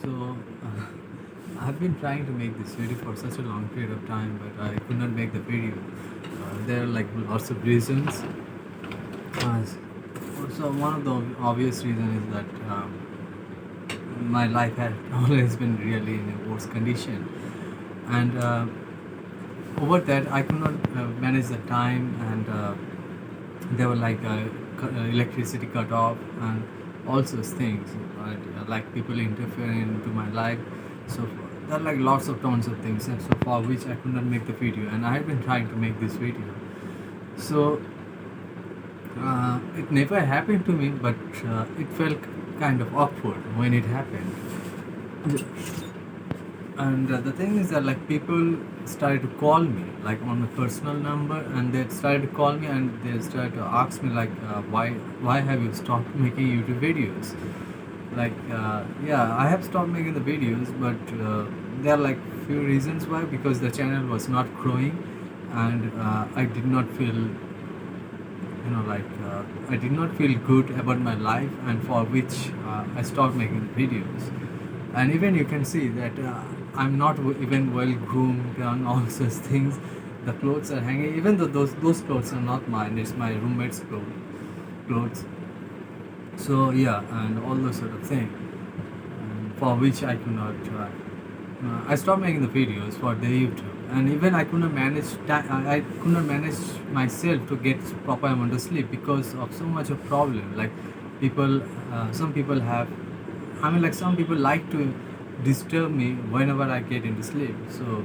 So, I've been trying to make this video for such a long period of time, but I could not make the video. There are like lots of reasons. Also, one of the obvious reasons is that my life had always been really in a worse condition, and over that I could not manage the time, and there were like electricity cut off and all sorts things, right? Like people interfering into my life. So there are like lots of tons of things, and so for which I could not make the video, and I had been trying to make this video. So it never happened to me, but it felt kind of awkward when it happened. And the thing is that like people started to call me like on my personal number, and they started to call me and they started to ask me like why have you stopped making YouTube videos? Like yeah, I have stopped making the videos, but there are like few reasons why. Because the channel was not growing, and I did not feel, I did not feel good about my life, and for which I stopped making videos. And even you can see that I'm not even well groomed and all such things. The clothes are hanging, even though those clothes are not mine, it's my roommate's clothes. So yeah, and all those sort of thing, for which I could not try. I stopped making the videos for the YouTube, and even I could not manage. I could not manage myself to get proper amount of sleep because of so much of problem. Like people, some people have. I mean, like some people like to disturb me whenever I get into sleep. So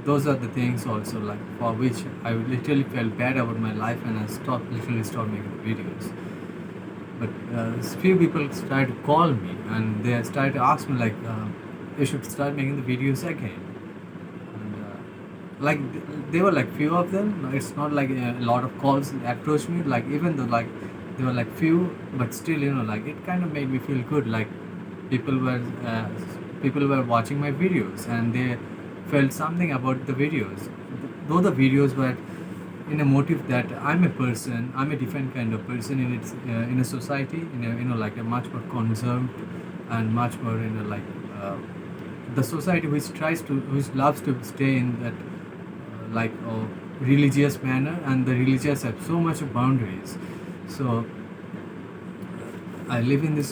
those are the things also, like for which I literally felt bad about my life, and I literally stopped making the videos. But few people started to call me, and they started to ask me like you should start making the videos again. And like they were like few of them. It's not like a lot of calls approached me, like even though like there were like few, but still, like it kind of made me feel good. Like people were uh, people were watching my videos, and they felt something about the videos, though the videos were in a motive that I'm a person, I'm a different kind of person in a society, in a, like a much more conserved and much more the society which loves to stay in that like religious manner, and the religious have so much of boundaries. So I live in this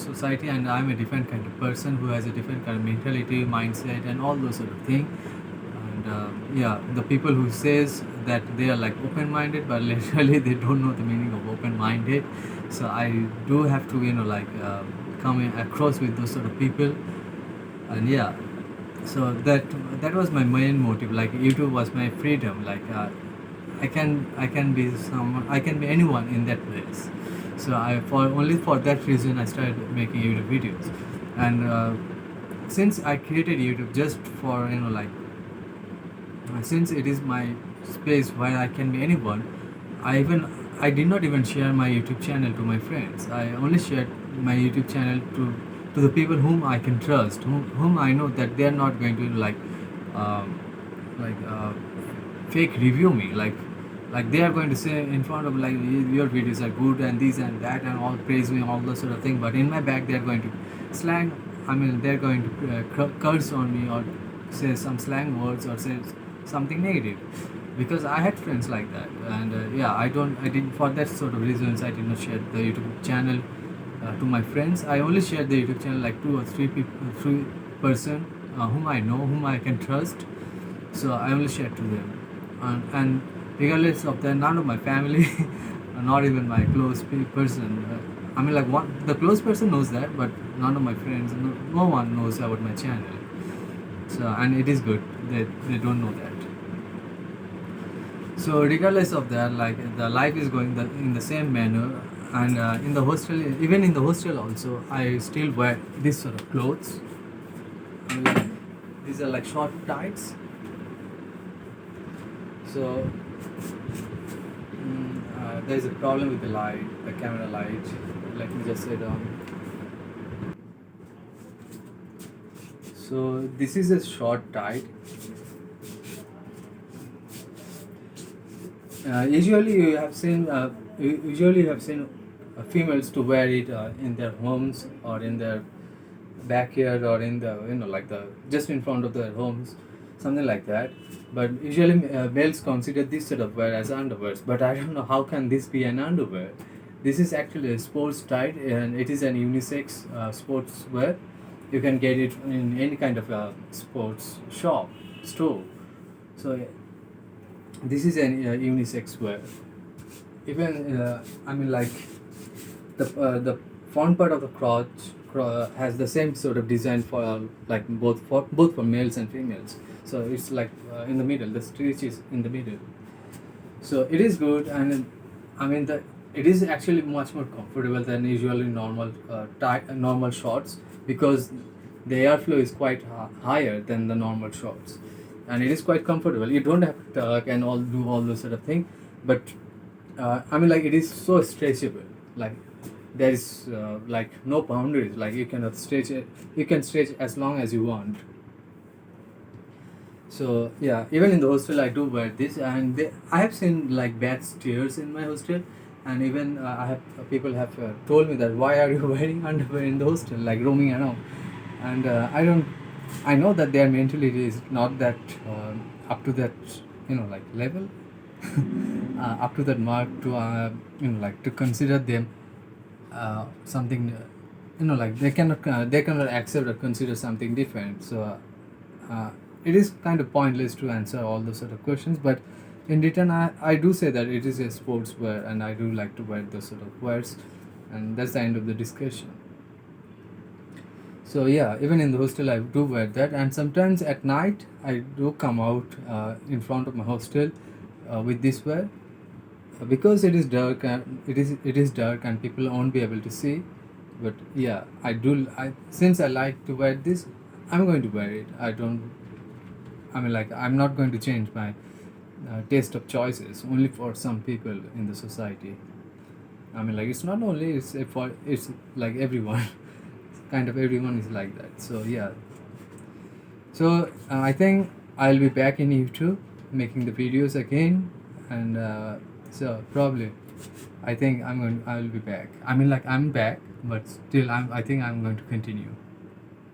society, and I'm a different kind of person who has a different kind of mentality, mindset, and all those sort of thing. And yeah, the people who says that they are like open-minded, but literally they don't know the meaning of open-minded. So I do have to come across with those sort of people, and yeah. So that was my main motive. Like YouTube was my freedom. Like I can be someone, I can be anyone in that place. So I for only for that reason I started making YouTube videos. And since I created YouTube just for since it is my space where I can be anyone, I did not even share my YouTube channel to my friends. I only shared my YouTube channel to the people whom I can trust, whom I know that they are not going to um, like fake review me, like they are going to say in front of like your videos are good and this and that and all praise me, all those sort of thing, but in my back they are going to slang, I mean they're going to curse on me, or say some slang words, or say something negative, because I had friends like that. And yeah, I did for that sort of reasons I did not share the YouTube channel to my friends. I only share the YouTube channel like two or three people, three person whom I know, whom I can trust. So I only share to them, and regardless of that, none of my family, not even my close person. I mean, like the close person knows that, but none of my friends, no one knows about my channel. So, and it is good that they don't know that. So regardless of that, like the life is going in the same manner, and in the hostel, even in the hostel also, I still wear this sort of clothes. I mean, like, these are like short tights. So there is a problem with the light, the camera light. Let me just sit down. So this is a short tight. Usually you have seen females to wear it in their homes or in their backyard or in the, like the just in front of their homes, something like that. But usually males consider this sort of wear as underwears, but I don't know how can this be an underwear. This is actually a sports type, and it is an unisex sports wear. You can get it in any kind of sports shop store. So this is an unisex wear. Even I mean, like the front part of the crotch has the same sort of design for like both for males and females. So it's like in the middle. The stitch is in the middle. So it is good, and I mean the it is actually much more comfortable than usually normal shorts, because the airflow is quite higher than the normal shorts, and it is quite comfortable. You don't have to tuck and all do all those sort of thing, but I mean, like, it is so stretchable. Like there is like no boundaries. Like you cannot stretch it. You can stretch as long as you want. So yeah, even in the hostel I do wear this, and I have seen like bad stares in my hostel, and even I have people have told me that why are you wearing underwear in the hostel, like roaming around, and I don't. I know that their mentality is not that up to that, like level, up to that mark to like to consider them something, like they cannot accept or consider something different. So it is kind of pointless to answer all those sort of questions, but in return I do say that it is a sportswear, and I do like to wear those sort of wears, and that's the end of the discussion. So yeah, even in the hostel I do wear that, and sometimes at night I do come out in front of my hostel with this wear, because it is dark, and it is dark and people won't be able to see. But yeah, I since I like to wear this, I'm going to wear it. I mean, like, I'm not going to change my taste of choices only for some people in the society. I mean, like, it's not only it's like everyone. Kind of everyone is like that. So yeah. So I think I'll be back in YouTube making the videos again, and so probably I think I'll be back. I mean, like, I'm back, but still I think I'm going to continue.